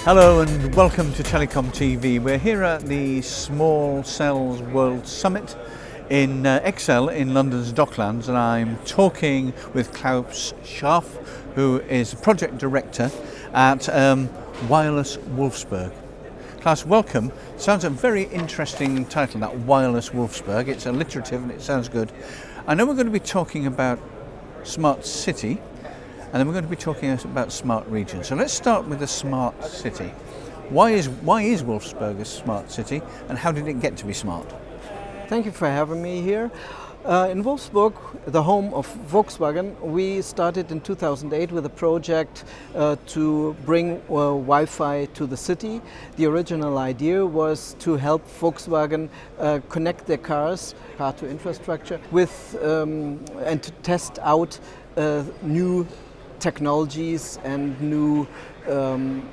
Hello and welcome to TelecomTV. We're here at the Small Cells World Summit in Excel in London's Docklands, and I'm talking with Klaus Schaaf, who is Project Director at Wireless Wolfsburg. Klaus, welcome. Sounds a very interesting title, that Wireless Wolfsburg. It's alliterative and it sounds good. I know we're going to be talking about smart city, and then we're going to be talking about smart region. So let's start with the smart city. Why is Wolfsburg a smart city, and how did it get to be smart? Thank you for having me here. In Wolfsburg, the home of Volkswagen, we started in 2008 with a project to bring Wi-Fi to the city. The original idea was to help Volkswagen connect their cars, car to infrastructure, with and to test out new technologies and new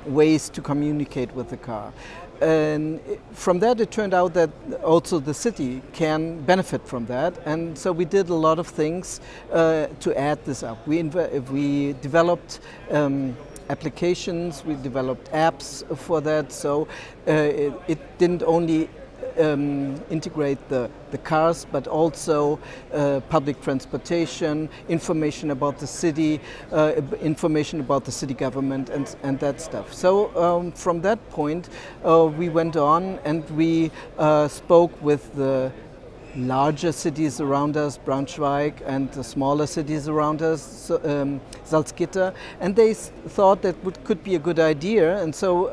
ways to communicate with the car. And from that it turned out that also the city can benefit from that, and so we did a lot of things to add this up. We developed applications, we developed apps for that, so it didn't only integrate the cars, but also public transportation, information about the city, information about the city government and that stuff. So from that point we went on and we spoke with the larger cities around us, Braunschweig, and the smaller cities around us, Salzgitter, and they thought that could be a good idea, and so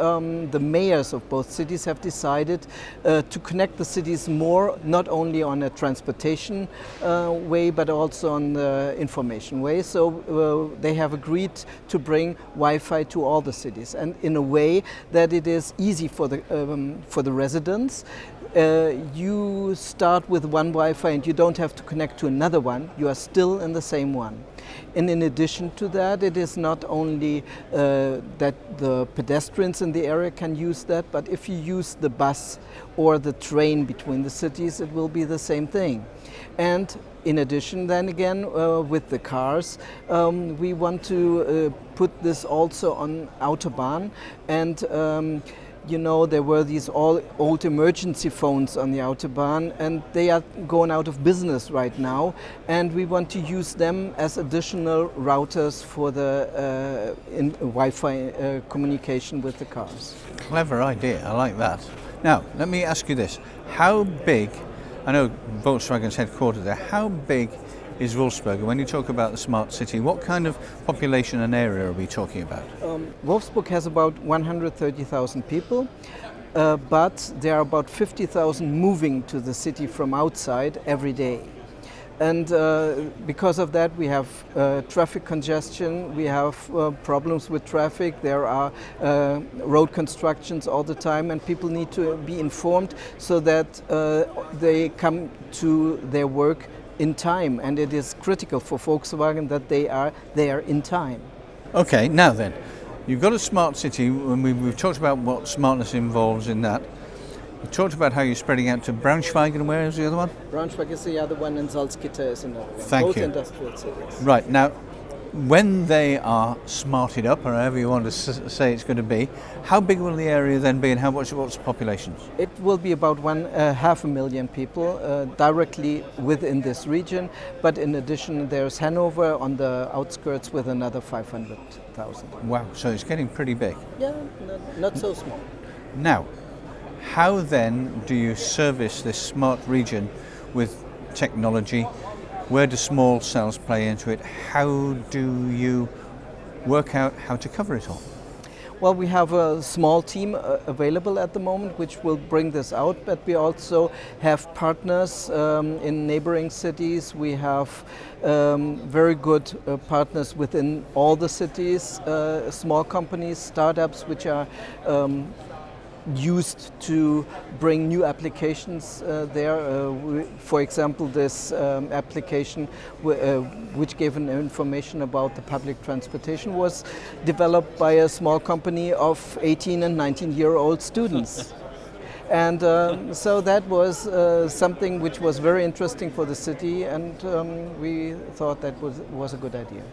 the mayors of both cities have decided to connect the cities more, not only on a transportation way, but also on the information way. So they have agreed to bring Wi-Fi to all the cities, and in a way that it is easy for the residents. You start with one Wi-Fi and you don't have to connect to another one, you are still in the same one. And in addition to that, it is not only that the pedestrians in the area can use that, but if you use the bus or the train between the cities, it will be the same thing. And in addition, then again, with the cars, we want to put this also on Autobahn, and you know, there were these old emergency phones on the Autobahn, and they are going out of business right now, and we want to use them as additional routers for the Wi-Fi communication with the cars. Clever idea, I like that. Now, let me ask you this. How big, I know Volkswagen's headquartered there, how big is Wolfsburg? When you talk about the smart city, what kind of population and area are we talking about? Wolfsburg has about 130,000 people, but there are about 50,000 moving to the city from outside every day. And because of that, we have traffic congestion, we have problems with traffic, there are road constructions all the time, and people need to be informed so that they come to their work in time, and it is critical for Volkswagen that they are there in time. Okay, now then, you've got a smart city, and we've talked about what smartness involves in that. We talked about how you're spreading out to Braunschweig, and where is the other one? Braunschweig is the other one, and Salzgitter is another one. Thank Both you. Industrial cities. Right, now, when they are smarted up, or however you want to say it's going to be, how big will the area then be, and what's the population? It will be about 500,000 people directly within this region, but in addition there's Hanover on the outskirts with another 500,000. Wow, so it's getting pretty big. Yeah, not so small. Now, how then do you service this smart region with technology? Where do small cells play into it? How do you work out how to cover it all? Well, we have a small team available at the moment which will bring this out, but we also have partners in neighboring cities. We have very good partners within all the cities, small companies, startups which are used to bring new applications there. For example, this application which gave an information about the public transportation was developed by a small company of 18 and 19-year-old students. And so that was something which was very interesting for the city, and we thought that was a good idea.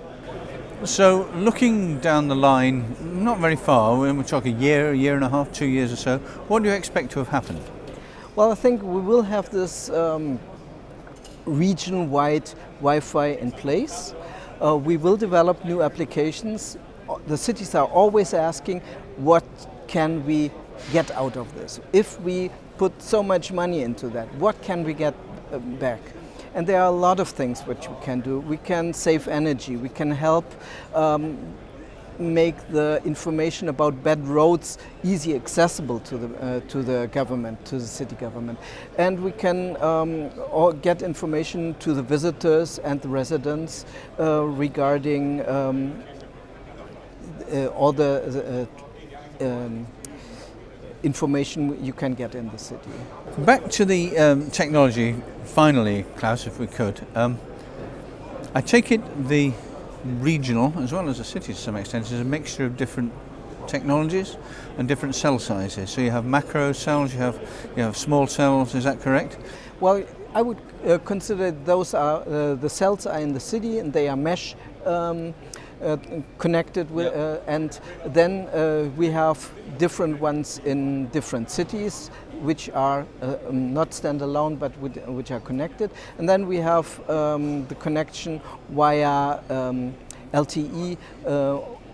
So looking down the line, not very far, we're talking a year and a half, 2 years or so, what do you expect to have happened? Well, I think we will have this region-wide Wi-Fi in place. We will develop new applications. The cities are always asking, what can we get out of this? If we put so much money into that, what can we get back? And there are a lot of things which we can do. We can save energy. We can help make the information about bad roads easy accessible to the government, to the city government, and we can get information to the visitors and the residents regarding all the information you can get in the city. Back to the technology, finally, Klaus, if we could. I take it the regional, as well as the city to some extent, is a mixture of different technologies and different cell sizes. So you have macro cells, you have small cells, is that correct? Well, I would consider those are the cells are in the city and they are mesh connected with, and then we have different ones in different cities which are not standalone but which are connected, and then we have the connection via LTE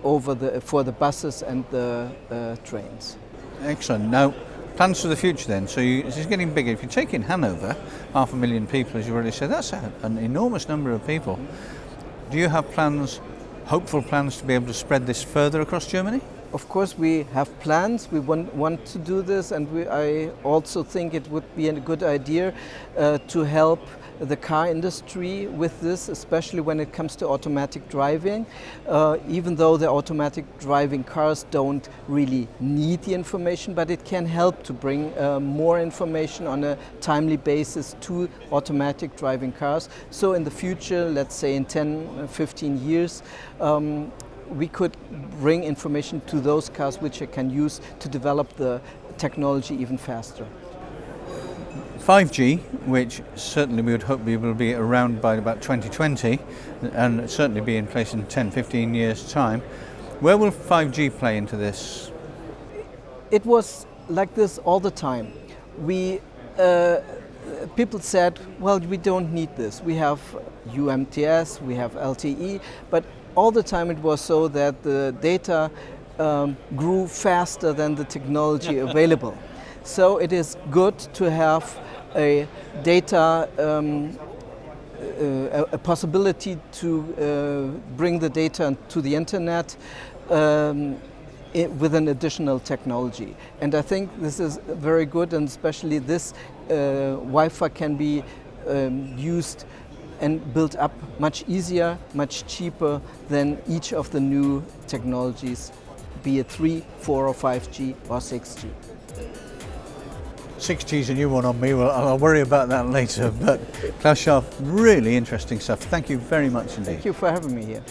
for the buses and the trains. Excellent. Now, plans for the future then. So this is getting bigger. If you take in Hanover, 500,000 people, as you already said, that's an enormous number of people. Do you have plans, hopeful plans, to be able to spread this further across Germany? Of course, we have plans. We want to do this, and I also think it would be a good idea to help the car industry with this, especially when it comes to automatic driving. Even though the automatic driving cars don't really need the information, but it can help to bring more information on a timely basis to automatic driving cars. So in the future, let's say in 10, 15 years, we could bring information to those cars which it can use to develop the technology even faster. 5G, which certainly we would hope we will be around by about 2020 and certainly be in place in 10, 15 years' time. Where will 5G play into this? It was like this all the time. People said, well, we don't need this. We have UMTS, we have LTE, but all the time it was so that the data grew faster than the technology available. So it is good to have a data, a possibility to bring the data to the internet with an additional technology. And I think this is very good, and especially this Wi-Fi can be used and built up much easier, much cheaper than each of the new technologies, be it 3, 4 or 5G or 6G. 6G is a new one on me, well, I'll worry about that later, but Klaus Schaaf, really interesting stuff. Thank you very much indeed. Thank you for having me here.